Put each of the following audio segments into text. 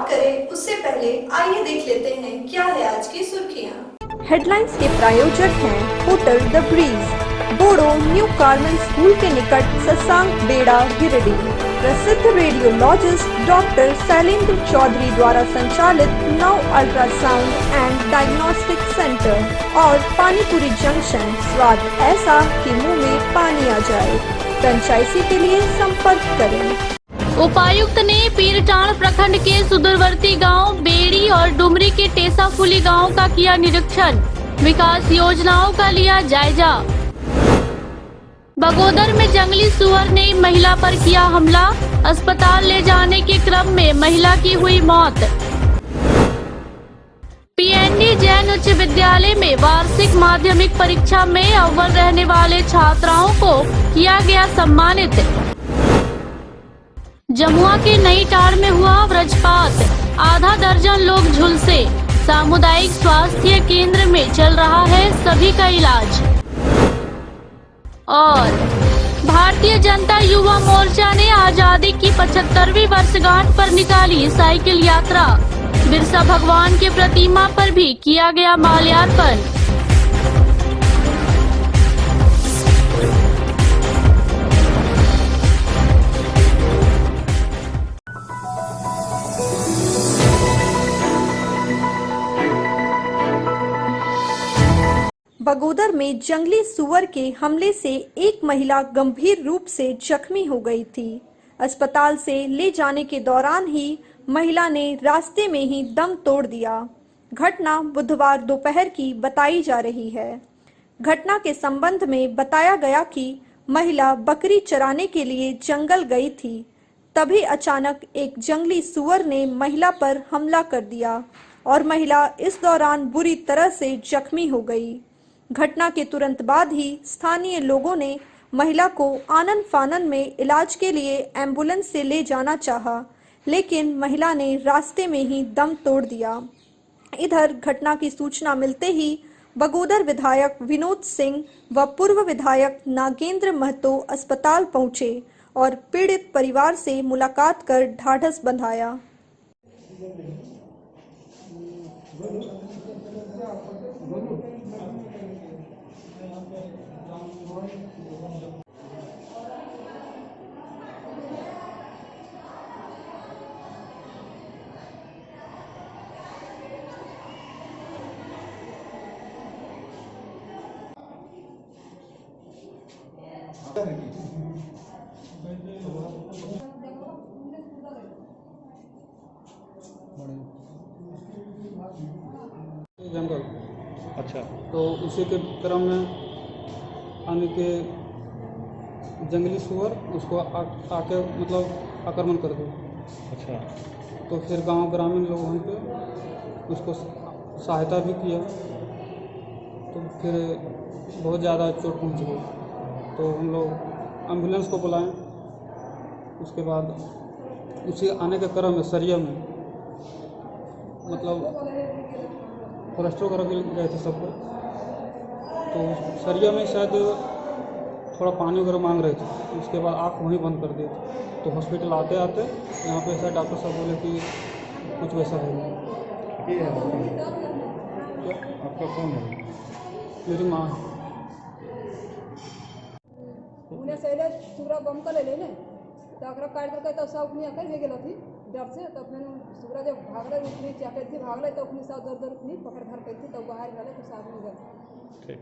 शुरुआत करें उससे पहले आइए देख लेते हैं क्या है आज की सुर्खियां। हेडलाइंस के प्रायोजक हैं hotel the breeze, Bodo new Carmel school के निकट ससांग बेड़ा गिरिडीह। प्रसिद्ध रेडियोलॉजिस्ट डॉक्टर शैलेंद्र चौधरी द्वारा संचालित नौ अल्ट्रासाउंड एंड डायग्नोस्टिक सेंटर और पानीपुरी जंक्शन, स्वाद ऐसा कि मुंह में पानी आ जाए। फ्रेंचाइजी के लिए संपर्क करें। उपायुक्त ने पीरटांड़ प्रखंड के सुदूरवर्ती गांव बेड़ी और डुमरी के टेसाफुली गांव का किया निरीक्षण, विकास योजनाओं का लिया जायजा। बगोदर में जंगली सुअर ने महिला पर किया हमला, अस्पताल ले जाने के क्रम में महिला की हुई मौत। पीएनडी जैन उच्च विद्यालय में वार्षिक माध्यमिक परीक्षा में अव्वल रहने वाले छात्राओं को किया गया सम्मानित। जमुआ के नई टाड़ में हुआ वज्रपात, आधा दर्जन लोग झुलसे। सामुदायिक स्वास्थ्य केंद्र में चल रहा है सभी का इलाज। और भारतीय जनता युवा मोर्चा ने आजादी की 75वीं वर्षगांठ पर निकाली साइकिल यात्रा। बिरसा भगवान के प्रतिमा पर भी किया गया माल्यार्पण। बगोदर में जंगली सुअर के हमले से एक महिला गंभीर रूप से जख्मी हो गई थी। अस्पताल से ले जाने के दौरान ही महिला ने रास्ते में ही दम तोड़ दिया। घटना बुधवार दोपहर की बताई जा रही है। घटना के संबंध में बताया गया कि महिला बकरी चराने के लिए जंगल गई थी, तभी अचानक एक जंगली सुअर ने महिला पर हमला कर दिया और महिला इस दौरान बुरी तरह से जख्मी हो गई। घटना के तुरंत बाद ही स्थानीय लोगों ने महिला को आनन फानन में इलाज के लिए एम्बुलेंस से ले जाना चाहा, लेकिन महिला ने रास्ते में ही दम तोड़ दिया। इधर घटना की सूचना मिलते ही बगोदर विधायक विनोद सिंह व पूर्व विधायक नागेंद्र महतो अस्पताल पहुंचे और पीड़ित परिवार से मुलाकात कर ढाढ़स बंधाया। जंगल, अच्छा, तो उसी के क्रम में आने के जंगली सुअर उसको आके मतलब आक्रमण कर दिया। अच्छा, तो फिर गांव ग्रामीण लोग वहीं पे उसको सहायता भी किया, तो फिर बहुत ज़्यादा चोट पहुंच गई। तो हम लोग एम्बुलेंस को बुलाएं। उसके बाद उसी आने के क्रम में सरिया में मतलब फॉरेस्टर वगैरह भी गए थे सब लोग। तो सरिया में शायद थोड़ा पानी वगैरह मांग रहे थे, उसके बाद आँख वहीं बंद कर दिए थे। तो हॉस्पिटल आते आते यहाँ पे ऐसा डॉक्टर साहब बोले कि कुछ वैसा है नहीं। ये है आपका कौन है? मेरी माँ है। उन्हें सैले सुगरा बम कर ले तो अकरा काट करके तो सब अपनी अकल भेगे थी डर से। तो फिर सुगरा जब भागले उठनी चाहते थे भागले तो अपनी सब दर दर उठनी पकड़ धर कर थी तो बाहर गए तो सब में गए। ठीक।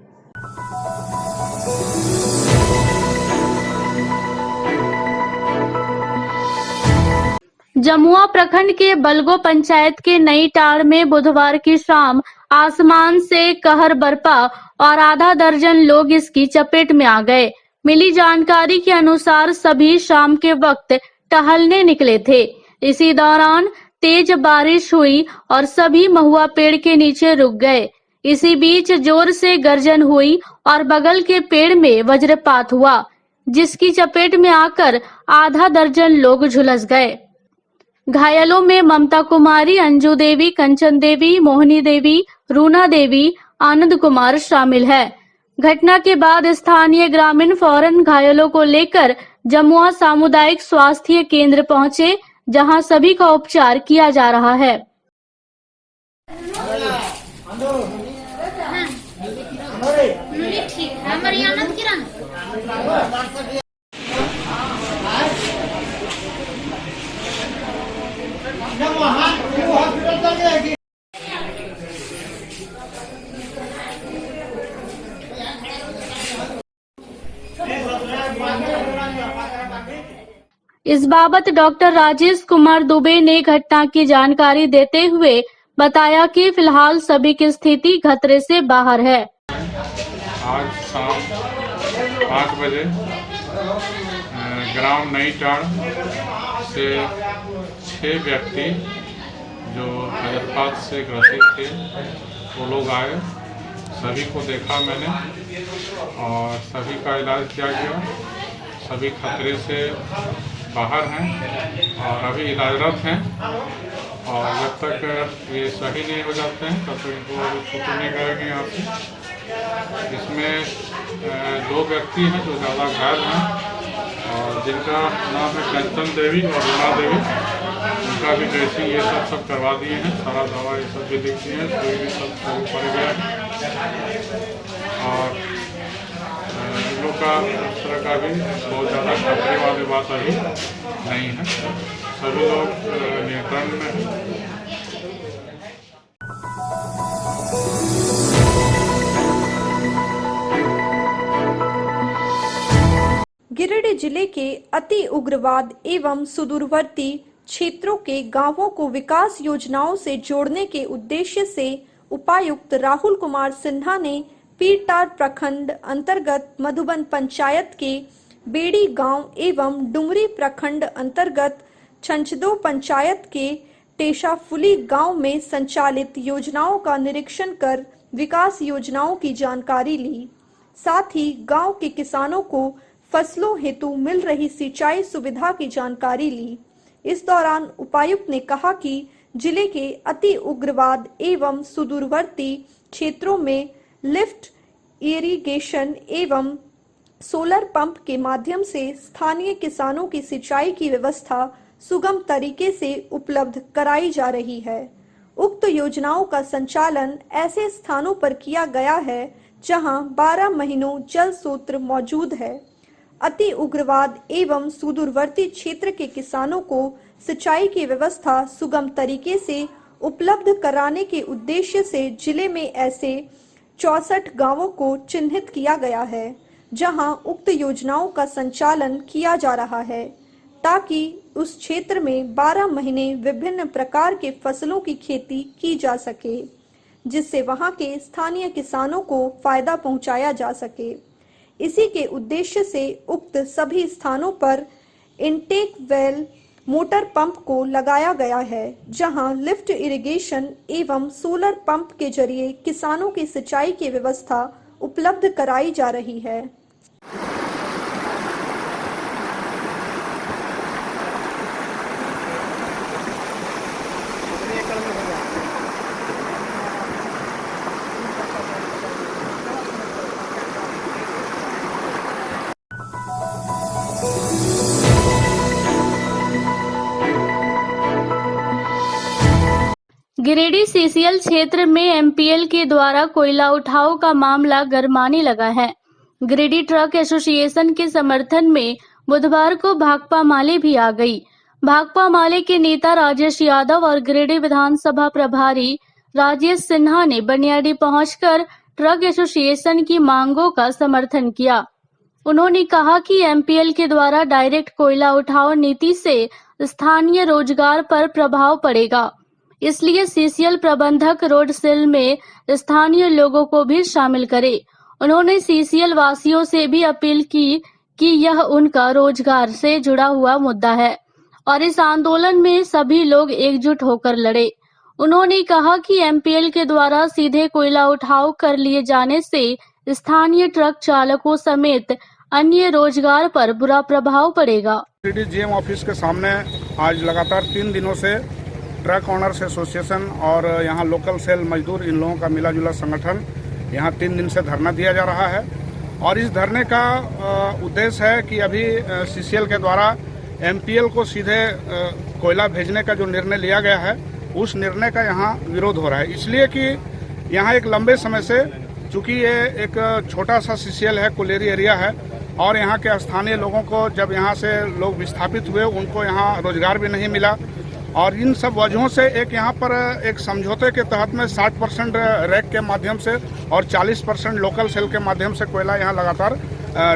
जमुआ प्रखंड के बलगो पंचायत के नई टाड़ में बुधवार की शाम आसमान से कहर बरपा और आधा दर्जन लोग इसकी चपेट में आ गए। मिली जानकारी के अनुसार सभी शाम के वक्त टहलने निकले थे। इसी दौरान तेज बारिश हुई और सभी महुआ पेड़ के नीचे रुक गए। इसी बीच जोर से गर्जन हुई और बगल के पेड़ में वज्रपात हुआ, जिसकी चपेट में आकर आधा दर्जन लोग झुलस गए। घायलों में ममता कुमारी, अंजू देवी, कंचन देवी, मोहिनी देवी, रूना देवी, आनंद कुमार शामिल है। घटना के बाद स्थानीय ग्रामीण फौरन घायलों को लेकर जमुआ सामुदायिक स्वास्थ्य केंद्र पहुंचे, जहां सभी का उपचार किया जा रहा है। इस बाबत डॉक्टर राजेश कुमार दुबे ने घटना की जानकारी देते हुए बताया कि फिलहाल सभी की स्थिति खतरे से बाहर है। आज शाम 5 बजे ग्राम नई टाड़ से 6 व्यक्ति जो वज्रपात से ग्रसित थे वो लोग आए। सभी को देखा मैंने और सभी का इलाज किया गया। सभी खतरे से बाहर हैं और अभी इलाजरत हैं और जब तक ये सही नहीं हो जाते हैं तब तक इनको अभी छुट्टी नहीं करेंगे यहाँ से। इसमें 2 व्यक्ति हैं जो ज़्यादा घायल हैं और जिनका नाम है कंचन देवी और रीना देवी। उनका भी ड्रेसिंग ये सब करवा दिए हैं, सारा दवा ये सब भी लिख दिए हैं, कोई भी सब पड़ गया है और इन लोग का इस तरह का भी बहुत ज़्यादा खतरे वाली बात अभी नहीं है। सभी लोग नियंत्रण में हैं। गिरिडीह जिले के अति उग्रवाद एवं सुदूरवर्ती क्षेत्रों के गांवों को विकास योजनाओं से जोड़ने के उद्देश्य से उपायुक्त राहुल कुमार सिन्हा ने पीरटार प्रखंड अंतर्गत मधुबन पंचायत के बेड़ी गांव एवं डुमरी प्रखंड अंतर्गत छंचदो पंचायत के टेशाफुली गांव में संचालित योजनाओं का निरीक्षण कर विकास योजनाओं की जानकारी ली। साथ ही गांव के किसानों को फसलों हेतु मिल रही सिंचाई सुविधा की जानकारी ली। इस दौरान उपायुक्त ने कहा कि जिले के अति उग्रवाद एवं सुदूरवर्ती क्षेत्रों में लिफ्ट इरिगेशन एवं सोलर पंप के माध्यम से स्थानीय किसानों की सिंचाई की व्यवस्था सुगम तरीके से उपलब्ध कराई जा रही है। उक्त योजनाओं का संचालन ऐसे स्थानों पर किया गया है जहां 12 महीनों जल स्रोत मौजूद है। अति उग्रवाद एवं सुदूरवर्ती क्षेत्र के किसानों को सिंचाई की व्यवस्था सुगम तरीके से उपलब्ध कराने के उद्देश्य से जिले में ऐसे 64 गांवों को चिन्हित किया गया है जहां उक्त योजनाओं का संचालन किया जा रहा है ताकि उस क्षेत्र में 12 महीने विभिन्न प्रकार के फसलों की खेती की जा सके, जिससे वहां के स्थानीय किसानों को फायदा पहुंचाया जा सके। इसी के उद्देश्य से उक्त सभी स्थानों पर इनटेक वेल मोटर पंप को लगाया गया है, जहां लिफ्ट इरिगेशन एवं सोलर पंप के जरिए किसानों की सिंचाई की व्यवस्था उपलब्ध कराई जा रही है। गिरिडीह सीसीएल क्षेत्र में एमपीएल के द्वारा कोयला उठाव का मामला गरमाने लगा है। गिरिडीह ट्रक एसोसिएशन के समर्थन में बुधवार को भाकपा माले भी आ गई। भाकपा माले के नेता राजेश यादव और गिरिडीह विधानसभा प्रभारी राजेश सिन्हा ने बनियाडी पहुंचकर ट्रक एसोसिएशन की मांगों का समर्थन किया। उन्होंने कहा कि एमपीएल के द्वारा डायरेक्ट कोयला उठाव नीति से स्थानीय रोजगार पर प्रभाव पड़ेगा, इसलिए सीसीएल प्रबंधक रोड सेल में स्थानीय लोगों को भी शामिल करे। उन्होंने सीसीएल वासियों से भी अपील की कि यह उनका रोजगार से जुड़ा हुआ मुद्दा है और इस आंदोलन में सभी लोग एकजुट होकर लड़े। उन्होंने कहा कि एमपीएल के द्वारा सीधे कोयला उठाव कर लिए जाने से स्थानीय ट्रक चालकों समेत अन्य रोजगार पर बुरा प्रभाव पड़ेगा। जीएम ऑफिस के सामने आज लगातार 3 दिनों से ट्रक ओनर्स एसोसिएशन और यहाँ लोकल सेल मजदूर इन लोगों का मिला जुला संगठन यहाँ 3 दिन से धरना दिया जा रहा है और इस धरने का उद्देश्य है कि अभी सीसीएल के द्वारा एमपीएल को सीधे कोयला भेजने का जो निर्णय लिया गया है उस निर्णय का यहाँ विरोध हो रहा है। इसलिए कि यहाँ एक लंबे समय से, चूंकि ये एक छोटा सा सीसीएल है, कोलेरी एरिया है, और यहाँ के स्थानीय लोगों को जब यहाँ से लोग विस्थापित हुए उनको यहाँ रोजगार भी नहीं मिला, और इन सब वजहों से एक यहाँ पर एक समझौते के तहत में 60% रैक के माध्यम से और 40% लोकल सेल के माध्यम से कोयला यहाँ लगातार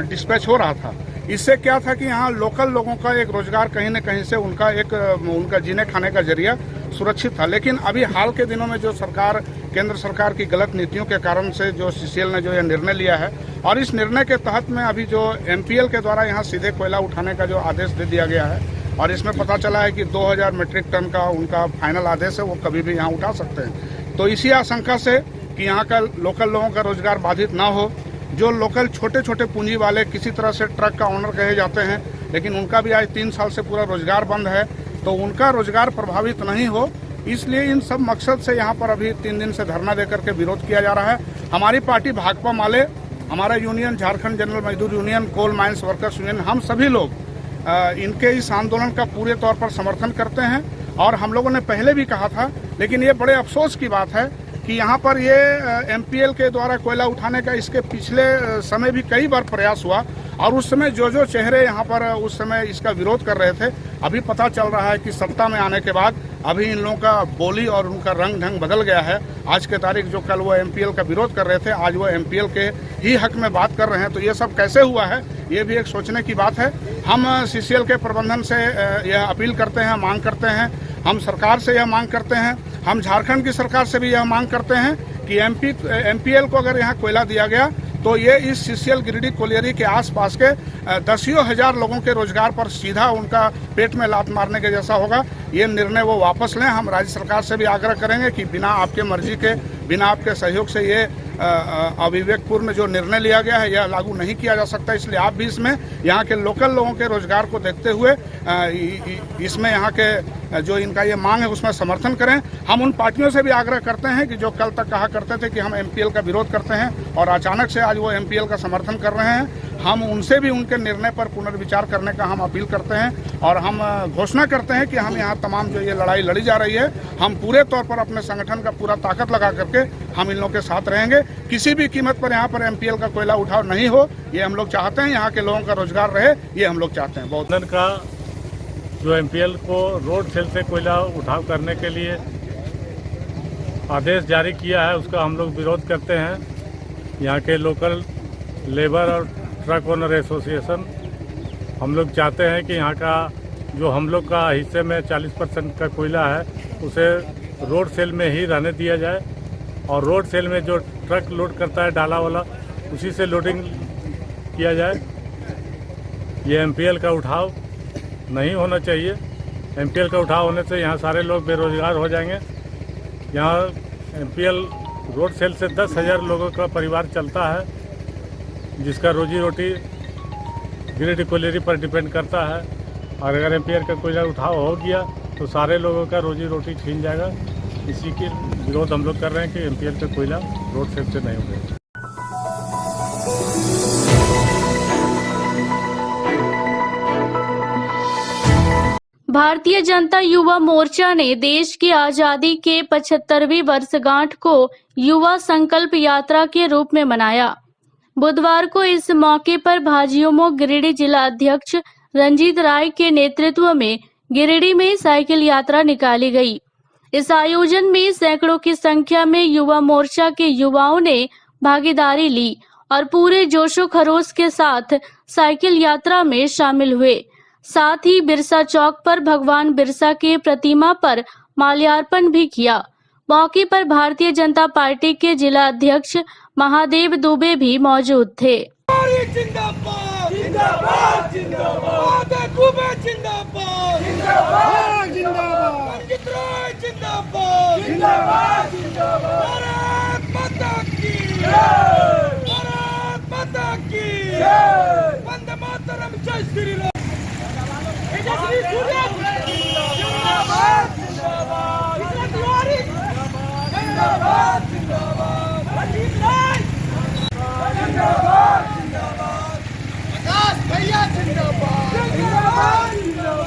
डिस्पैच हो रहा था। इससे क्या था कि यहाँ लोकल लोगों का एक रोजगार कहीं न कहीं से उनका जीने खाने का जरिया सुरक्षित था। लेकिन अभी हाल के दिनों में जो केंद्र सरकार की गलत नीतियों के कारण से जो सीसीएल ने जो यह निर्णय लिया है, और इस निर्णय के तहत में अभी जो एमपीएल के द्वारा यहाँ सीधे कोयला उठाने का जो आदेश दे दिया गया है, और इसमें पता चला है कि 2000 मीट्रिक टन का उनका फाइनल आदेश है, वो कभी भी यहाँ उठा सकते हैं। तो इसी आशंका से कि यहाँ का लोकल लोगों का रोजगार बाधित ना हो, जो लोकल छोटे छोटे पूंजी वाले किसी तरह से ट्रक का ओनर कहे जाते हैं, लेकिन उनका भी आज 3 साल से पूरा रोजगार बंद है, तो उनका रोजगार प्रभावित नहीं हो, इसलिए इन सब मकसद से यहाँ पर अभी 3 दिन से धरना देकर के विरोध किया जा रहा है। हमारी पार्टी भाकपा माले, हमारा union Jharkhand general Mazdoor union, coal mines workers union, हम सभी लोग इनके इस आंदोलन का पूरे तौर पर समर्थन करते हैं। और हम लोगों ने पहले भी कहा था, लेकिन ये बड़े अफसोस की बात है कि यहाँ पर ये एमपीएल के द्वारा कोयला उठाने का इसके पिछले समय भी कई बार प्रयास हुआ, और उस समय जो चेहरे यहाँ पर उस समय इसका विरोध कर रहे थे, अभी पता चल रहा है कि सत्ता में आने के बाद अभी इन लोगों का बोली और उनका रंग ढंग बदल गया है। आज के तारीख जो कल वो एमपीएल का विरोध कर रहे थे, आज वो एमपीएल के ही हक में बात कर रहे हैं। तो ये सब कैसे हुआ है, ये भी एक सोचने की बात है। हम सीसीएल के प्रबंधन से यह अपील करते हैं, मांग करते हैं, हम सरकार से यह मांग करते हैं, हम झारखंड की सरकार से भी यह मांग करते हैं कि एमपीएल को अगर यहाँ कोयला दिया गया तो ये इस सीसीएल गिरिडीह कोलियरी के आसपास के दसियों हजार लोगों के रोजगार पर सीधा उनका पेट में लात मारने के जैसा होगा। ये निर्णय वो वापस लें। हम राज्य सरकार से भी आग्रह करेंगे कि बिना आपके मर्जी के, बिना आपके सहयोग से ये अविवेकपूर्ण जो निर्णय लिया गया है यह लागू नहीं किया जा सकता। इसलिए आप भी इसमें यहाँ के लोकल लोगों के रोजगार को देखते हुए इसमें यहाँ के जो इनका ये मांग है उसमें समर्थन करें। हम उन पार्टियों से भी आग्रह करते हैं कि जो कल तक कहा करते थे कि हम एमपीएल का विरोध करते हैं और अचानक से आज वो एमपीएल का समर्थन कर रहे हैं, हम उनसे भी उनके निर्णय पर पुनर्विचार करने का हम अपील करते हैं। और हम घोषणा करते हैं कि हम यहाँ तमाम जो ये लड़ाई लड़ी जा रही है, हम पूरे तौर पर अपने संगठन का पूरा ताकत लगा करके हम इन लोगों के साथ रहेंगे। किसी भी कीमत पर यहाँ पर एमपीएल का कोयला उठाव नहीं हो, ये हम लोग चाहते हैं। यहाँ के लोगों का रोजगार रहे, ये हम लोग चाहते हैं। बहुत का जो एमपीएल को रोड सेल से कोयला उठाव करने के लिए आदेश जारी किया है, उसका हम लोग विरोध करते हैं। यहाँ के लोकल लेबर और ट्रक ओनर एसोसिएशन हम लोग चाहते हैं कि यहाँ का जो हम लोग का हिस्से में 40% का कोयला है उसे रोड सेल में ही रहने दिया जाए, और रोड सेल में जो ट्रक लोड करता है डाला वाला उसी से लोडिंग किया जाए। ये एमपीएल का उठाव नहीं होना चाहिए। एमपीएल का उठाव होने से यहाँ सारे लोग बेरोजगार हो जाएंगे। यहाँ एमपीएल रोड सेल से 10,000 लोगों का परिवार चलता है, जिसका रोजी रोटी गिरिडीह कोलियरी पर डिपेंड करता है। और अगर एमपीएल का कोयला उठाव हो गया तो सारे लोगों का रोजी रोटी छीन जाएगा। इसी के विरोध हम लोग कर रहे हैं कि एमपीएल का कोयला रोड सेल से नहीं होगा। भारतीय जनता युवा मोर्चा ने देश की आजादी के 75वीं वर्षगांठ को युवा संकल्प यात्रा के रूप में मनाया। बुधवार को इस मौके पर भाजियोमो गिरिडीह जिला अध्यक्ष रंजीत राय के नेतृत्व में गिरिडीह में साइकिल यात्रा निकाली गई। इस आयोजन में सैकड़ों की संख्या में युवा मोर्चा के युवाओं ने भागीदारी ली और पूरे जोशो खरोश के साथ साइकिल यात्रा में शामिल हुए। साथ ही बिरसा चौक पर भगवान बिरसा के प्रतिमा पर माल्यार्पण भी किया। मौके पर भारतीय जनता पार्टी के जिला अध्यक्ष महादेव दुबे भी मौजूद थे। जिंदाबाद जिंदाबाद जिंदाबाद दुबे जिंदाबाद जिंदाबाद जिंदाबाद रंजीत राय जिंदाबाद जिंदाबाद जिंदाबाद भारत माता की जय, भारत माता की जय, वंदे मातरम, जय श्री राम, जय श्री सूर्य जिंदाबाद जिंदाबाद तिवारी जिंदाबाद जिंदाबाद रंजीत राय जिंदाबाद जिंदाबाद, आकाश भैया जिंदाबाद जिंदाबाद जिंदाबाद।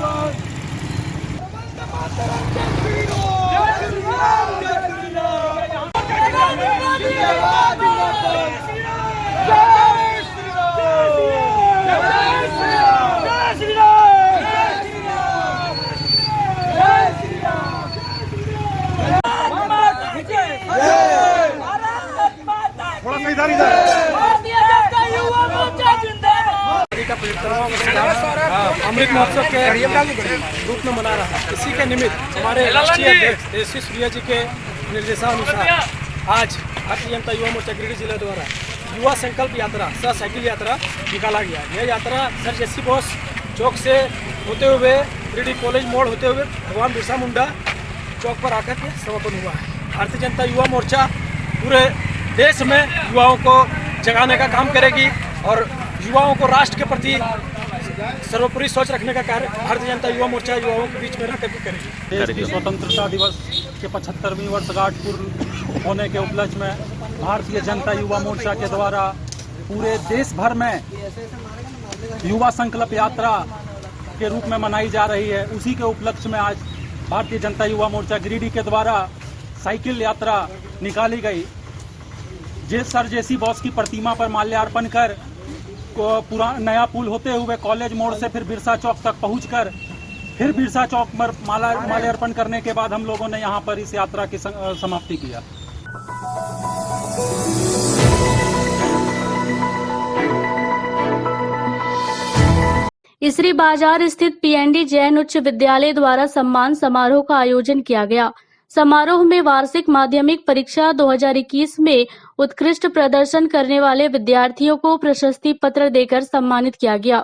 भारतीय जनता युवा मोर्चा जिंदाबाद। अमृत महोत्सव के रूप में मना रहा है। इसी के निमित्त हमारे राष्ट्रीय अध्यक्ष तेजस्वी सूर्या जी के निर्देशानुसार आज भारतीय जनता युवा मोर्चा गिरिडीह जिला द्वारा युवा संकल्प यात्रा सह साइकिल यात्रा निकाला गया। यह यात्रा सर जेसी बोस चौक से होते हुए गिरिडीह कॉलेज मोड़ होते हुए भगवान बिरसा मुंडा चौक पर आकर के समापन हुआ है। भारतीय जनता युवा मोर्चा पूरे देश में युवाओं को जगाने का काम करेगी और युवाओं को राष्ट्र के प्रति सर्वोपरि सोच रखने का कार्य भारतीय जनता युवा मोर्चा युवाओं के बीच में रहकर के करेगी। देश की स्वतंत्रता दिवस के 75वीं वर्षगांठ पूर्ण होने के उपलक्ष्य में भारतीय जनता युवा मोर्चा के द्वारा पूरे देश भर में युवा संकल्प यात्रा के रूप में मनाई जा रही है। उसी के उपलक्ष्य में आज भारतीय जनता युवा मोर्चा गिरिडीह के द्वारा साइकिल यात्रा निकाली गई। सर जेसी बॉस की प्रतिमा पर माल्यार्पण कर पूरा नया पुल होते हुए कॉलेज मोड़ से फिर बिरसा चौक तक पहुंचकर फिर बिरसा चौक पर माल्यार्पण करने के बाद हम लोगों ने यहां पर इस यात्रा की समाप्ति किया। इसरी बाजार स्थित पीएनडी जैन उच्च विद्यालय द्वारा सम्मान समारोह का आयोजन किया गया। समारोह में वार्षिक माध्यमिक परीक्षा 2021 में उत्कृष्ट प्रदर्शन करने वाले विद्यार्थियों को प्रशस्ति पत्र देकर सम्मानित किया गया।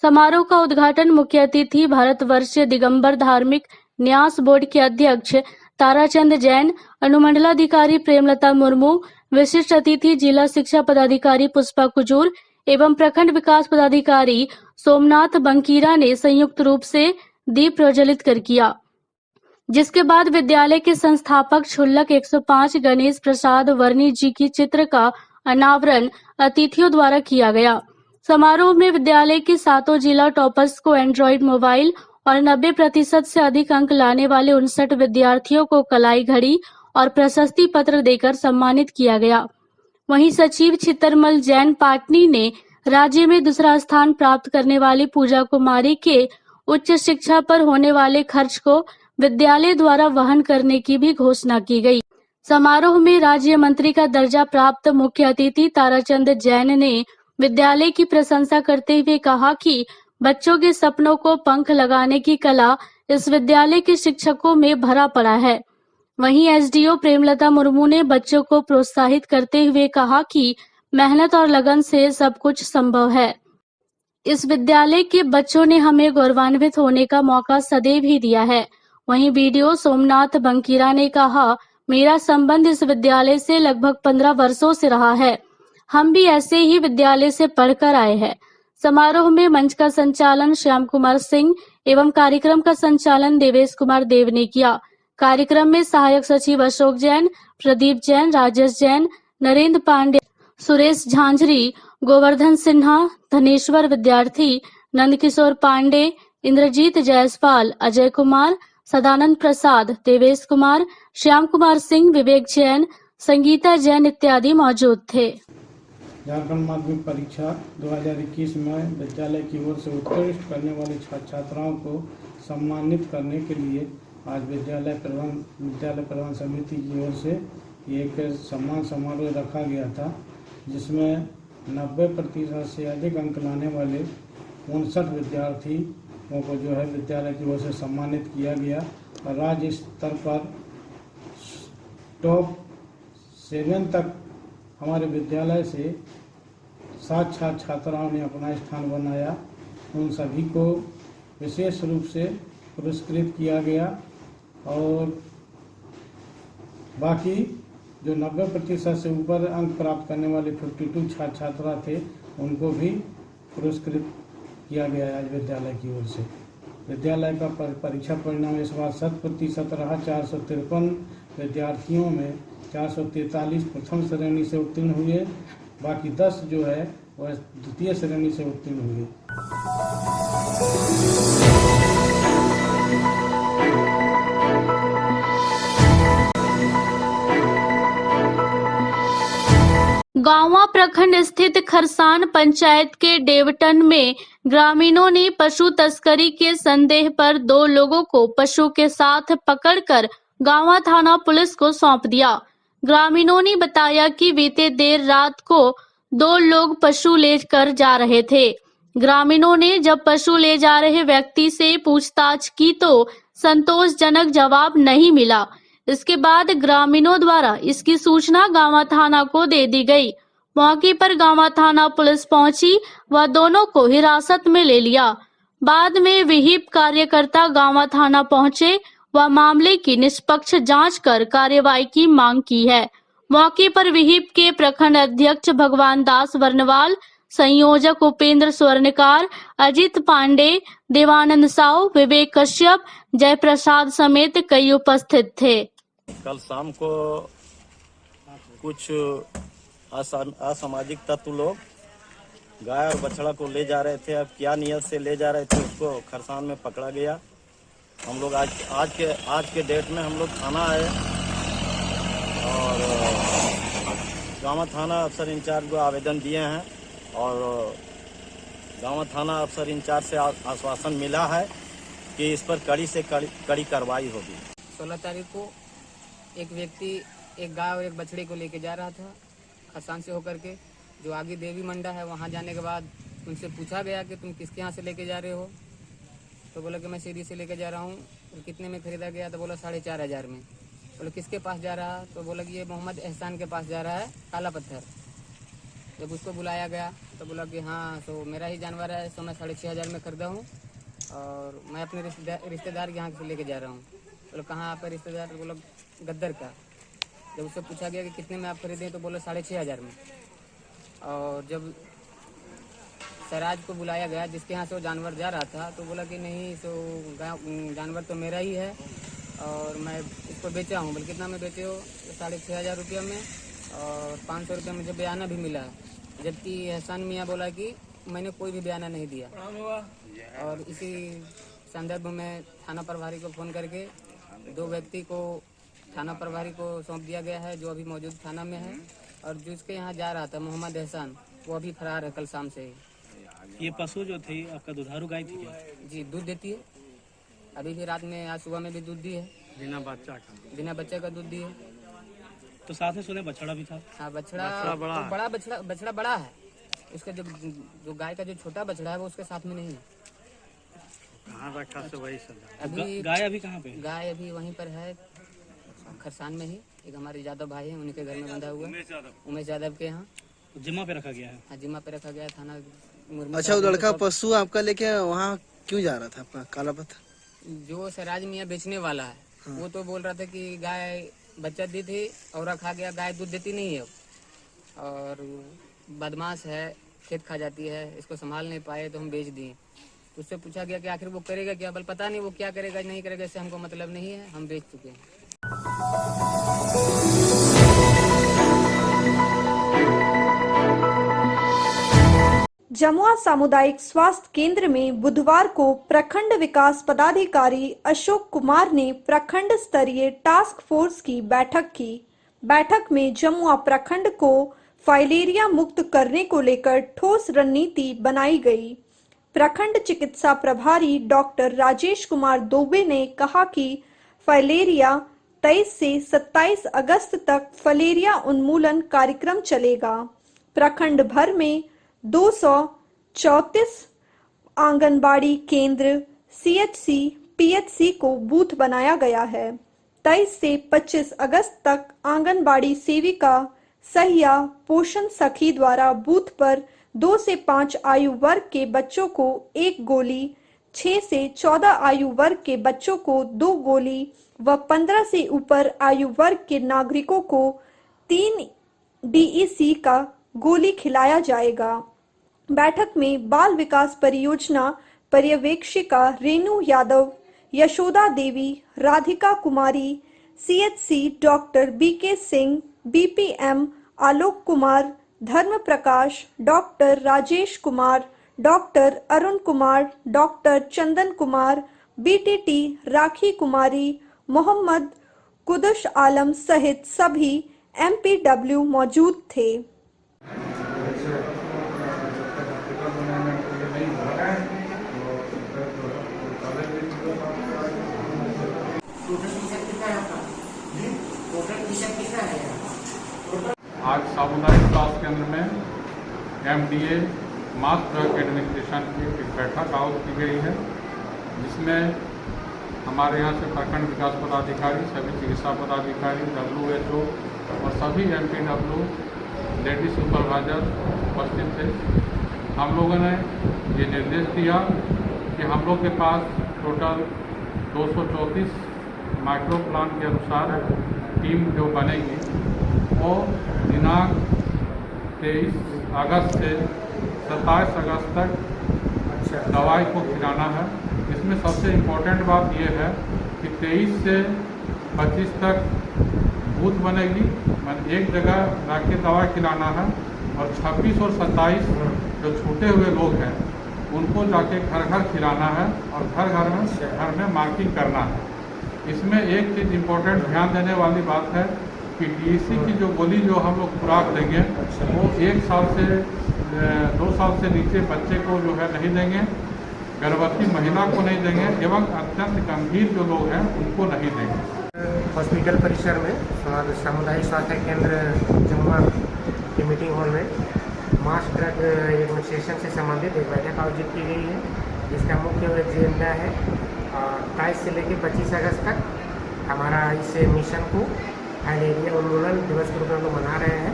समारोह का उद्घाटन मुख्य अतिथि भारतवर्ष दिगंबर धार्मिक न्यास बोर्ड के अध्यक्ष ताराचंद जैन, अनुमंडलाधिकारी प्रेमलता मुर्मू, विशिष्ट अतिथि जिला शिक्षा पदाधिकारी पुष्पा कुजूर एवं प्रखंड विकास पदाधिकारी सोमनाथ बंकीरा ने संयुक्त रूप से दीप प्रज्वलित कर किया, जिसके बाद विद्यालय के संस्थापक क्षुल्लक 105 गणेश प्रसाद वर्णी जी की चित्र का अनावरण अतिथियों द्वारा किया गया। समारोह में विद्यालय के 7 जिला टॉपर्स को एंड्रॉइड मोबाइल और 90% से अधिक अंक लाने वाले 59 विद्यार्थियों को कलाई घड़ी और प्रशस्ति पत्र देकर सम्मानित किया गया। वहीं सचिव चित्रमल जैन पाटनी ने राज्य में दूसरा स्थान प्राप्त करने वाली पूजा कुमारी के उच्च शिक्षा पर होने वाले खर्च को विद्यालय द्वारा वहन करने की भी घोषणा की गई। समारोह में राज्य मंत्री का दर्जा प्राप्त मुख्य अतिथि ताराचंद जैन ने विद्यालय की प्रशंसा करते हुए कहा कि बच्चों के सपनों को पंख लगाने की कला इस विद्यालय के शिक्षकों में भरा पड़ा है। वहीं एसडीओ प्रेमलता मुर्मू ने बच्चों को प्रोत्साहित करते हुए कहा कि मेहनत और लगन से सब कुछ संभव है। इस विद्यालय के बच्चों ने हमें गौरवान्वित होने का मौका सदैव ही दिया है। वहीं बीडीओ सोमनाथ बंकीरा ने कहा, मेरा संबंध इस विद्यालय से लगभग 15 वर्षों से रहा है। हम भी ऐसे ही विद्यालय से पढ़कर आए हैं। समारोह में मंच का संचालन श्याम कुमार सिंह एवं कार्यक्रम का संचालन देवेश कुमार देव ने किया। कार्यक्रम में सहायक सचिव अशोक जैन, प्रदीप जैन, राजेश जैन, नरेंद्र पांडे, सुरेश झांझरी, गोवर्धन सिन्हा, धनेश्वर विद्यार्थी, नंदकिशोर पांडे, इंद्रजीत जायसवाल, अजय कुमार, सदानंद प्रसाद, देवेश कुमार, श्याम कुमार सिंह, विवेक जैन, संगीता जैन इत्यादि मौजूद थे। झारखंड माध्यमिक परीक्षा 2021 में विद्यालय की ओर से उत्कृष्ट करने वाली छात्र छात्राओं को सम्मानित करने के लिए आज विद्यालय प्रबंधन समिति की ओर से एक सम्मान समारोह रखा गया था, जिसमें 90% से अधिक अंक लाने वाले 59 विद्यार्थियों को जो है विद्यालय की ओर से सम्मानित किया गया और राज्य स्तर पर टॉप 7 तक हमारे विद्यालय से 7 छात्र छात्राओं ने अपना स्थान बनाया। उन सभी को विशेष रूप से पुरस्कृत किया गया और बाकी जो 90% से ऊपर अंक प्राप्त करने वाले 52 छात्र छात्रा थे, उनको भी पुरस्कृत किया गया आज विद्यालय की ओर से। विद्यालय का परीक्षा परिणाम इस बार 100% रहा। 453 विद्यार्थियों में 443 प्रथम श्रेणी से उत्तीर्ण हुए, बाकी 10 जो है वह द्वितीय श्रेणी से उत्तीर्ण हुए। गांवा प्रखंड स्थित खरसान पंचायत के डेवटन में ग्रामीणों ने पशु तस्करी के संदेह पर 2 लोगों को पशु के साथ पकड़कर गांवा थाना पुलिस को सौंप दिया। ग्रामीणों ने बताया कि बीते देर रात को 2 लोग पशु लेकर जा रहे थे। ग्रामीणों ने जब पशु ले जा रहे व्यक्ति से पूछताछ की तो संतोषजनक जवाब नहीं मिला। इसके बाद ग्रामीणों द्वारा इसकी सूचना गांवा थाना को दे दी गई। मौके पर गांवा थाना पुलिस पहुंची व दोनों को हिरासत में ले लिया। बाद में विहिप कार्यकर्ता गांवा थाना पहुंचे व मामले की निष्पक्ष जांच कर कार्रवाई की मांग की है। मौके पर विहिप के प्रखंड अध्यक्ष भगवान दास वर्णवाल, संयोजक उपेंद्र स्वर्णकार, अजित पांडे, देवानंद साव, विवेक कश्यप, जयप्रसाद समेत कई उपस्थित थे। कल शाम को कुछ असामाजिक तत्व लोग गाय और बछड़ा को ले जा रहे थे। अब क्या नियत से ले जा रहे थे उसको खरसान में पकड़ा गया। हम लोग आज के डेट में हम लोग थाना आए और गांवा थाना अफसर इंचार्ज को आवेदन दिए हैं और गांवा थाना अफसर इंचार्ज से आश्वासन मिला है कि इस पर कड़ी से कड़ी कार्रवाई होगी। 16 तारीख को एक व्यक्ति एक गाय और एक बछड़े को लेके जा रहा था खरसान से होकर के, जो आगे देवी मंडा है। वहाँ जाने के बाद उनसे पूछा गया कि तुम किसके यहाँ से लेके जा रहे हो, तो बोला कि मैं सीरी से लेके जा रहा हूँ। तो कितने में खरीदा गया, तो बोला 4,500 में। बोले किसके पास जा रहा, तो बोला कि ये मोहम्मद एहसान के पास जा रहा है, काला पत्थर। जब उसको बुलाया गया तो बोला कि हाँ तो मेरा ही जानवर है, तो मैं 6,500 में खरीदा हूँ और मैं अपने रिश्तेदार के यहाँ से लेके जा रहा हूँ। बोला कहाँ आपका रिश्तेदार, तो बोला गद्दर का। जब उससे पूछा गया कि कितने में आप खरीदे, तो बोला 6,500 में। और जब सराज को बुलाया गया जिसके यहाँ से वो जानवर जा रहा था, तो बोला कि नहीं तो जानवर तो मेरा ही है और मैं इसको बेचा हूँ। बोले कितना में बेचे हो, तो 6,500 रुपया में और 500 रुपया मुझे बयाना भी मिला। जबकि एहसान मियाँ बोला कि मैंने कोई भी बयाना नहीं दिया। और इसी संदर्भ में थाना प्रभारी को फ़ोन करके 2 व्यक्ति को थाना प्रभारी को सौंप दिया गया है, जो अभी मौजूद थाना में है। और जिसके यहाँ जा रहा था मोहम्मद एहसान, वो अभी फरार है कल शाम से ही। ये पशु जो थी आपका दुधारू गाय थी क्या? जी, दूध देती है। अभी भी रात में, आज सुबह में भी दूध दी है। बिना बच्चे का दूध दी है। तो साथ में सुने बछड़ा भी था? हाँ, बछड़ा बड़ा है। उसका जो गाय का जो छोटा बछड़ा है वो उसके साथ में नहीं है। कहाँ रखा से वही सब। अभी गाय अभी कहाँ पे? गाय अभी वहीं पर है खरसान में ही। एक हमारे यादव भाई है, उनके घर में बंधा हुआ है, उमेश यादव के यहाँ। जिम्मा पे रखा गया है? हाँ, जिम्मा पे रखा गया है थाना। अच्छा, वो लड़का पशु आपका लेके वहाँ क्यों जा रहा था आपका काला पत्थर? जो सराज मियाँ बेचने वाला है, हाँ। वो तो बोल रहा था कि गाय बच्चा दी थी और रखा गया, गाय दूध देती नहीं है और बदमाश है, खेत खा जाती है, इसको संभाल नहीं पाए तो हम बेच दिए। तो उससे पूछा गया कि आखिर वो करेगा क्या। बल पता नहीं वो क्या करेगा नहीं करेगा, इससे हमको मतलब नहीं है, हम बेच चुके हैं। जमुआ सामुदायिक स्वास्थ्य केंद्र में बुधवार को प्रखंड विकास पदाधिकारी अशोक कुमार ने प्रखंड स्तरीय टास्क फोर्स की बैठक की। बैठक में जमुआ प्रखंड को फाइलेरिया मुक्त करने को लेकर ठोस रणनीति बनाई गई। प्रखंड चिकित्सा प्रभारी डॉक्टर राजेश कुमार दोबे ने कहा कि फाइलेरिया 23 से 27 अगस्त तक फाइलेरिया उन्मूलन कार्यक्रम चलेगा। प्रखंड भर में 234 आंगनबाड़ी केंद्र, सीएचसी, पीएचसी को बूथ बनाया गया है। 23 से 25 अगस्त तक आंगनबाड़ी सेविका, सहिया, पोषण सखी द्वारा बूथ पर 2 से 5 आयु वर्ग के बच्चों को 1 गोली, 6 से 14 आयु वर्ग के बच्चों को 2 गोली व 15 से ऊपर आयु वर्ग के नागरिकों को 3 DEC का गोली खिलाया जाएगा। बैठक में बाल विकास परियोजना पर्यवेक्षिका Renu Yadav, Yashoda Devi, Radhika Kumari, CHC doctor BK Singh, BPM Alok Kumar, Dharm Prakash, doctor Rajesh Kumar, doctor Arun Kumar, doctor Chandan Kumar, BTT Rakhi Kumari, Mohammad Quddus Alam सहित सभी MPW मौजूद थे। टोटल कितना है आपका? टोटल कितना है? आज सामुदायिक स्वास्थ्य केंद्र में MDA मास ड्रग एडमिनिस्ट्रेशन की एक बैठक आयोजित की गई है, जिसमें हमारे यहाँ से प्रखंड विकास पदाधिकारी, सभी चिकित्सा पदाधिकारी, WHO और सभी MPW लेडी सुपरवाइजर उपस्थित थे। हम लोगों ने ये निर्देश दिया कि हम लोग के पास टोटल 234 माइक्रो प्लान के अनुसार टीम जो बनेगी वो दिनांक 23 अगस्त से 27 अगस्त तक दवाई को खिलाना है। इसमें सबसे इम्पोर्टेंट बात यह है कि 23 से 25 तक बूथ बनेगी, एक जगह रख के दवाई खिलाना है, और 26 और 27 जो छूटे हुए लोग हैं उनको जाके घर घर खिलाना है और घर में मार्किंग करना है। इसमें एक चीज़ इम्पोर्टेंट ध्यान देने वाली बात है कि DEC की जो गोली जो हम लोग खुराक देंगे वो 1 साल से 2 साल से नीचे बच्चे को जो है नहीं देंगे, गर्भवती महिला को नहीं देंगे, एवं अत्यंत गंभीर जो लोग हैं उनको नहीं देंगे। हॉस्पिटल परिसर में सामुदायिक स्वास्थ्य केंद्र जमुआ के मीटिंग हॉल में मास ड्रग एडमिनिस्ट्रेशन से संबंधित एक बैठक आयोजित की गई है, जिसका मुख्य एजेंडा है 23 से लेकर 25 अगस्त तक हमारा इस मिशन को फाइलेरिया उन्मूलन दिवस के रूप में हम लोग मना रहे हैं।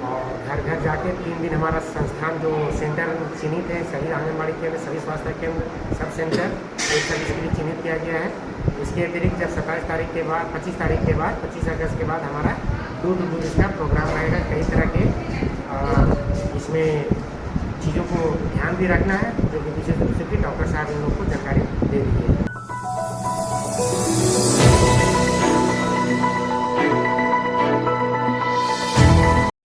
और घर घर जाके 3 दिन हमारा संस्थान जो सेंटर चिन्हित है, सभी आंगनबाड़ी केंद्र, सभी स्वास्थ्य केंद्र, सब सेंटर एक सर्विस के लिए चिन्हित किया गया है। इसके अतिरिक्त जब 27 तारीख के बाद 25 तारीख के बाद 25 अगस्त के बाद हमारा डोर टू डोर इसका प्रोग्राम रहेगा। कई तरह के इसमें चीज़ों को ध्यान भी रखना है, जो कि विशेष रूप से भी डॉक्टर साहब इन लोग को जानकारी दे दी है।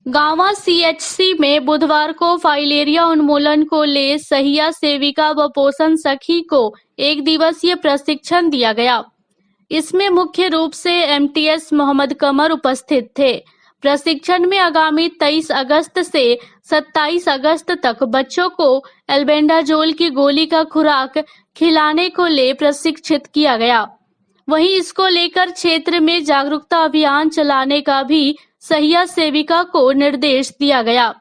गांवा CHC में बुधवार को फाइलेरिया उन्मूलन को ले सहिया सेविका व पोषण सखी को 1 दिवसीय प्रशिक्षण दिया गया। इसमें मुख्य रूप से MTS मोहम्मद कमर उपस्थित थे। प्रशिक्षण में आगामी 23 अगस्त से 27 अगस्त तक बच्चों को एल्बेंडाजोल की गोली का खुराक खिलाने को ले प्रशिक्षित किया गया। वहीं इसको लेकर क्षेत्र में जागरूकता अभियान चलाने का भी सहिया सेविका को निर्देश दिया गया।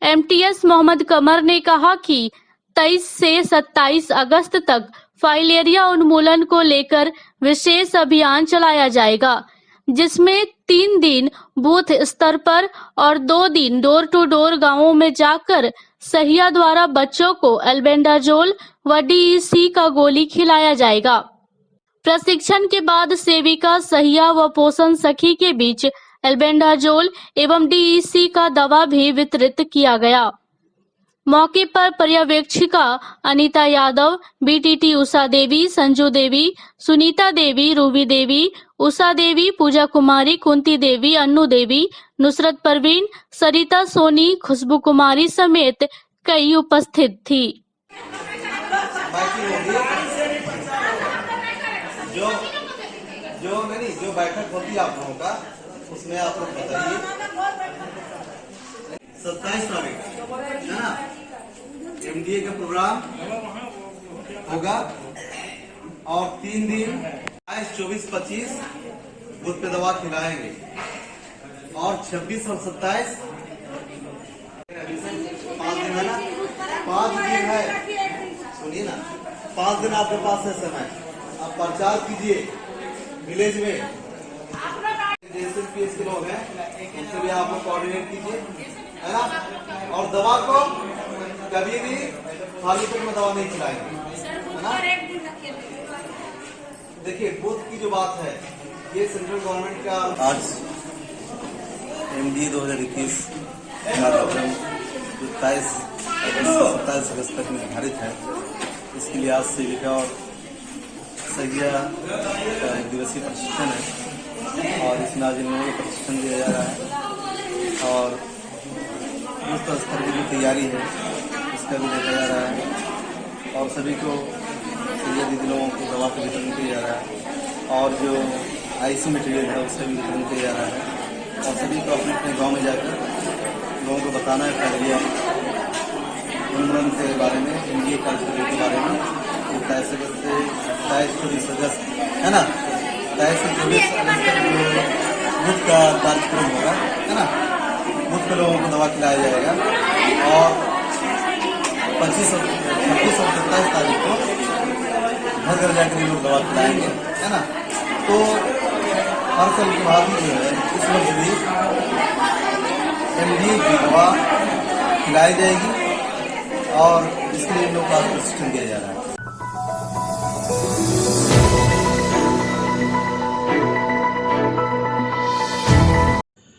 MTS मोहम्मद कमर ने कहा कि 23 से 27 अगस्त तक फाइलेरिया उन्मूलन को लेकर विशेष अभियान चलाया जाएगा, जिसमें 3 दिन बूथ स्तर पर और 2 दिन डोर टू डोर गांवों में जाकर सहिया द्वारा बच्चों को एल्बेंडाजोल व DEC का गोली खिलाया जाएगा। प्रशिक्षण के बाद सेविका, सहिया व पोषण सखी के बीच एल्बेंडाजोल एवं DEC का दवा भी वितरित किया गया। मौके पर पर्यवेक्षिका अनीता यादव, BTT उषा देवी, संजू देवी, सुनीता देवी, रूबी देवी, उषा देवी, पूजा कुमारी, कुंती देवी, अन्नू देवी, नुसरत परवीन, सरिता सोनी, खुशबू कुमारी समेत कई उपस्थित थी। जो बैठक होती है आप लोगों का, उसमें आप लोग बताइए 27 तारीख है ना, MDA का प्रोग्राम होगा और 3 दिन 22, 24, 25 बूथ पे दवा खिलाएंगे और 26 और 27 5 दिन है ना, 5 दिन है, सुनिए ना, 5 दिन आपके पास है समय, आप प्रचार कीजिए विलेज में, जैसे PH के लोग हैं उनसे भी आप लोग कोऑर्डिनेट कीजिए, है ना। और दवा को कभी भी खाली पेट में दवा नहीं खिलाएंगे, है ना। देखिए बूथ की जो बात है, ये सेंट्रल गवर्नमेंट का आज MDA 2021 का कार्यक्रम 27 अगस्त तक निर्धारित है। इसके लिए आज सेविका और सहिया का 1 दिवसीय प्रशिक्षण है और इसमें आज इन लोगों को प्रशिक्षण दिया जा रहा है और बूथ स्तर की जो तैयारी है इसका भी देखा जा रहा है और सभी को सहिया दीदी लोगों को दवा का वितरण किया जा रहा है और जो IC मटेरियल है उसका भी वितरण किया जा रहा है और सभी को अपने अपने गाँव में जाकर लोगों को बताना है फाइलेरिया उन्मूलन के बारे में, MDA कार्यक्रम के बारे में। 27 अगस्त से 24 अगस्त है ना, 23 से 24 अगस्त तक बूथ का कार्यक्रम होगा, है ना। मुफ्त में लोगों को दवा खिलाया जाएगा। और 25 और 27 तारीख को घर घर जाकर लोग दवा खिलाएंगे, है ना। तो हर साल की बात जो है इस वर्ष भी MD की दवा खिलाई जाएगी और इसके लिए लोग का प्रशिक्षण दिया जा रहा है।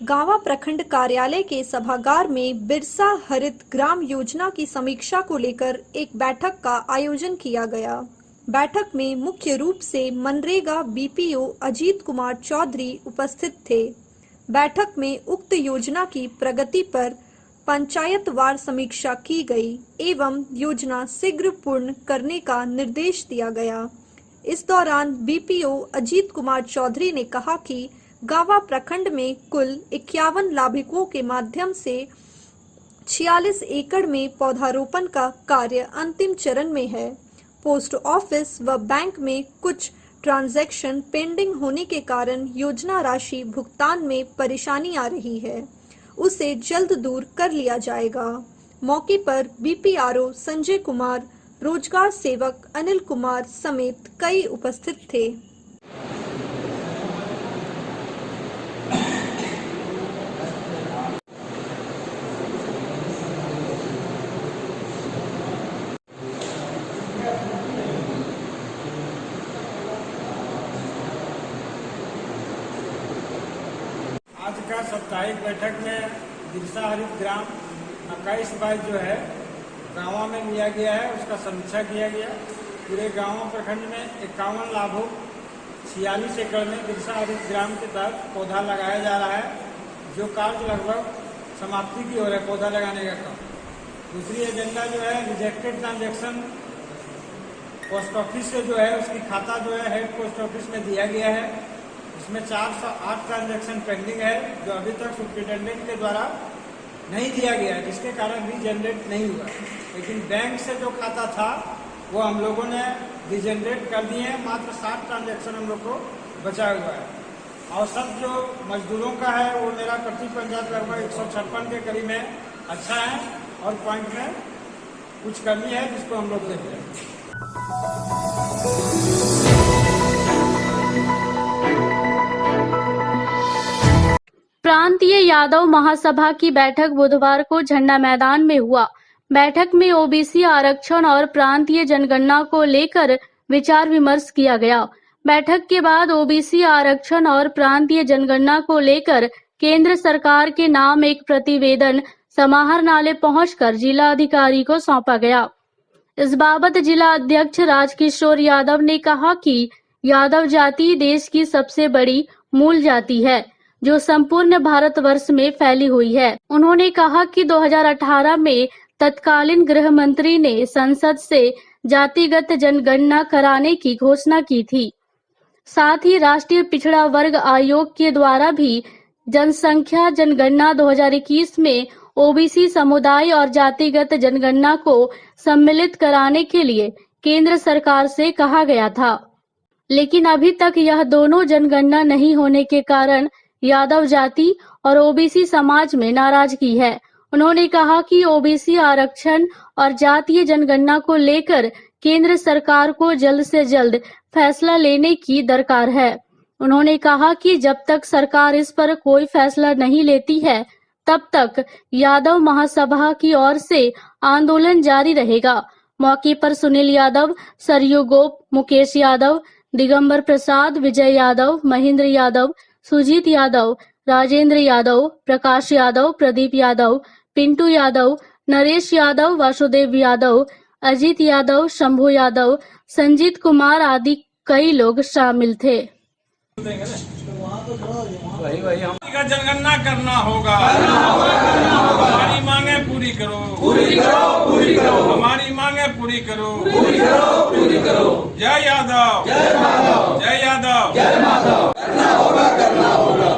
गावा प्रखंड कार्यालय के सभागार में बिरसा हरित ग्राम योजना की समीक्षा को लेकर एक बैठक का आयोजन किया गया। बैठक में मुख्य रूप से मनरेगा BPO अजीत कुमार चौधरी उपस्थित थे। बैठक में उक्त योजना की प्रगति पर पंचायतवार समीक्षा की गई एवं योजना शीघ्र पूर्ण करने का निर्देश दिया गया। इस दौरान BPO अजीत कुमार चौधरी ने कहा कि गावा प्रखंड में कुल 51 लाभुकों के माध्यम से 46 एकड़ में पौधारोपण का कार्य अंतिम चरण में है। पोस्ट ऑफिस व बैंक में कुछ ट्रांजैक्शन पेंडिंग होने के कारण योजना राशि भुगतान में परेशानी आ रही है, उसे जल्द दूर कर लिया जाएगा। मौके पर BPRO संजय कुमार, रोजगार सेवक अनिल कुमार समेत कई उपस्थित थे। आज का साप्ताहिक बैठक में बिरसा हरित ग्राम 21/22 जो है गाँव में लिया गया है, उसका समीक्षा किया गया। पूरे गाँव प्रखंड में 51 लाभुक 46 एकड़ में बिरसा हरित ग्राम के तहत पौधा लगाया जा रहा है, जो कार्य लगभग समाप्ति की ओर है पौधा लगाने का काम। दूसरी एजेंडा जो है रिजेक्टेड ट्रांजेक्शन पोस्ट ऑफिस से जो है उसकी खाता जो है हेड पोस्ट ऑफिस में दिया गया है। इसमें 408 ट्रांजैक्शन पेंडिंग है, जो अभी तक सुप्रिटेंडेंट के द्वारा नहीं दिया गया है, जिसके कारण रीजनरेट नहीं हुआ। लेकिन बैंक से जो खाता था वो हम लोगों ने रीजनरेट कर दिए हैं। मात्र 60 ट्रांजैक्शन हम लोग को बचा हुआ है। औसत जो मजदूरों का है वो मेरा प्रति पंचायत लगभग 156 के करीब में अच्छा है, और पॉइंट में कुछ कमी है जिसको हम लोग देख रहे हैं। प्रांतीय यादव महासभा की बैठक बुधवार को झंडा मैदान में हुआ। बैठक में OBC आरक्षण और प्रांतीय जनगणना को लेकर विचार विमर्श किया गया। बैठक के बाद OBC आरक्षण और प्रांतीय जनगणना को लेकर केंद्र सरकार के नाम एक प्रतिवेदन समाहरणालय पहुंचकर जिला अधिकारी को सौंपा गया। इस बाबत जिला अध्यक्ष राजकिशोर यादव ने कहा कि यादव जाति देश की सबसे बड़ी मूल जाति है, जो संपूर्ण भारतवर्ष में फैली हुई है। उन्होंने कहा कि 2018 में तत्कालीन गृह मंत्री ने संसद से जातिगत जनगणना कराने की घोषणा की थी। साथ ही राष्ट्रीय पिछड़ा वर्ग आयोग के द्वारा भी जनसंख्या जनगणना 2021 में OBC समुदाय और जातिगत जनगणना को सम्मिलित कराने के लिए केंद्र सरकार से कहा गया था, लेकिन अभी तक यह दोनों जनगणना नहीं होने के कारण यादव जाति और OBC समाज में नाराजगी है। उन्होंने कहा कि OBC आरक्षण और जातीय जनगणना को लेकर केंद्र सरकार को जल्द से जल्द फैसला लेने की दरकार है। उन्होंने कहा कि जब तक सरकार इस पर कोई फैसला नहीं लेती है, तब तक यादव महासभा की ओर से आंदोलन जारी रहेगा। मौके पर सुनील यादव, सरयू गोप, मुकेश यादव, दिगंबर प्रसाद, विजय यादव, महेंद्र यादव, सुजीत यादव, राजेंद्र यादव, प्रकाश यादव, प्रदीप यादव, पिंटू यादव, नरेश यादव, वासुदेव यादव, अजीत यादव, शंभू यादव, संजीत कुमार आदि कई लोग शामिल थे। का जनगणना करना होगा, हमारी मांगे पूरी करो, हमारी मांगे पूरी करो, जय यादव, जय यादव, जय माधव, करना होगा, करना होगा,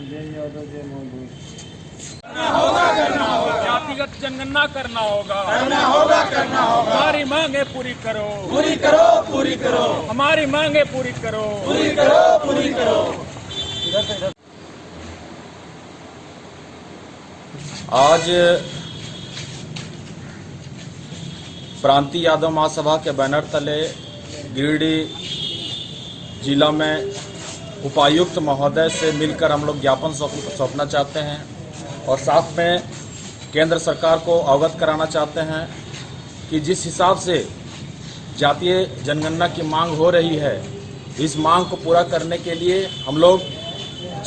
जय यादव, जय माधव, करना होगा, जातिगत जनगणना करना होगा, करना होगा, करना होगा, हमारी मांगे पूरी करो, पूरी करो, पूरी करो, हमारी मांगे पूरी करो, पूरी करो, पूरी करो। आज प्रांतीय यादव महासभा के बैनर तले गिरिडीह जिला में उपायुक्त महोदय से मिलकर हम लोग ज्ञापन सौंपना चाहते हैं और साथ में केंद्र सरकार को अवगत कराना चाहते हैं कि जिस हिसाब से जातीय जनगणना की मांग हो रही है, इस मांग को पूरा करने के लिए हम लोग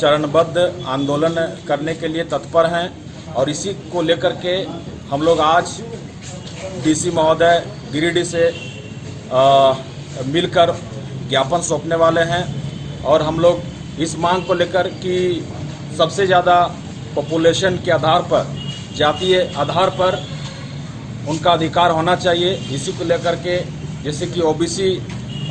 चरणबद्ध आंदोलन करने के लिए तत्पर हैं और इसी को लेकर के हम लोग आज डीसी महोदय गिरिडीह से मिलकर ज्ञापन सौंपने वाले हैं और हम लोग इस मांग को लेकर कि सबसे ज़्यादा पॉपुलेशन के आधार पर, जातीय आधार पर उनका अधिकार होना चाहिए, इसी को लेकर के जैसे कि ओबीसी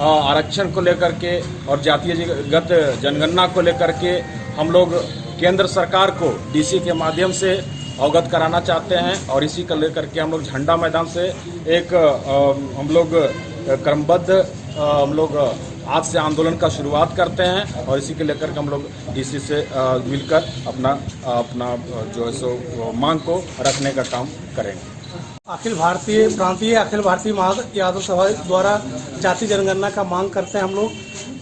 आरक्षण को लेकर के और जातीयगत जनगणना को लेकर के हम लोग केंद्र सरकार को डीसी के माध्यम से अवगत कराना चाहते हैं और इसी को लेकर के हम लोग झंडा मैदान से एक हम लोग क्रमबद्ध हम लोग आज से आंदोलन का शुरुआत करते हैं और इसी को लेकर के हम लोग डीसी से मिलकर अपना जो है सो मांग को रखने का काम करेंगे। प्रांतीय अखिल भारतीय यादव सभा द्वारा जाति जनगणना का मांग करते हैं हम लोग।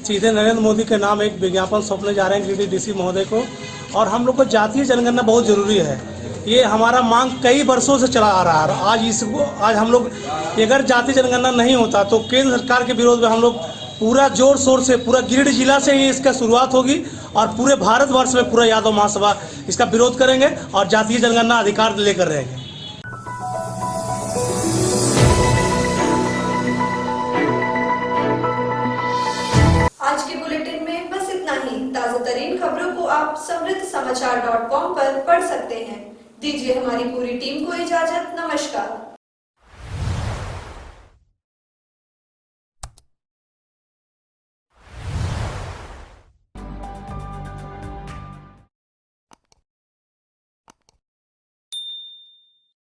सीधे नरेंद्र मोदी के नाम एक विज्ञापन सौंपने जा रहे हैं गिरिडीह डीसी महोदय को और हम लोग को जातीय जनगणना बहुत जरूरी है। ये हमारा मांग कई वर्षों से चला आ रहा है। आज हम लोग अगर जाति जनगणना नहीं होता तो केंद्र सरकार के विरोध में हम लोग पूरा जोर शोर से, पूरा गिरिडीह जिला से ही इसका शुरुआत होगी और पूरे भारतवर्ष में पूरा यादव महासभा इसका विरोध करेंगे और जातीय जनगणना अधिकार लेकर रहेंगे। आज के बुलेटिन में बस इतना ही। ताजा तरीन खबरों को आप समृद्धसमाचार.com पर पढ़ सकते हैं। दीजिए हमारी पूरी टीम को इजाजत। नमस्कार।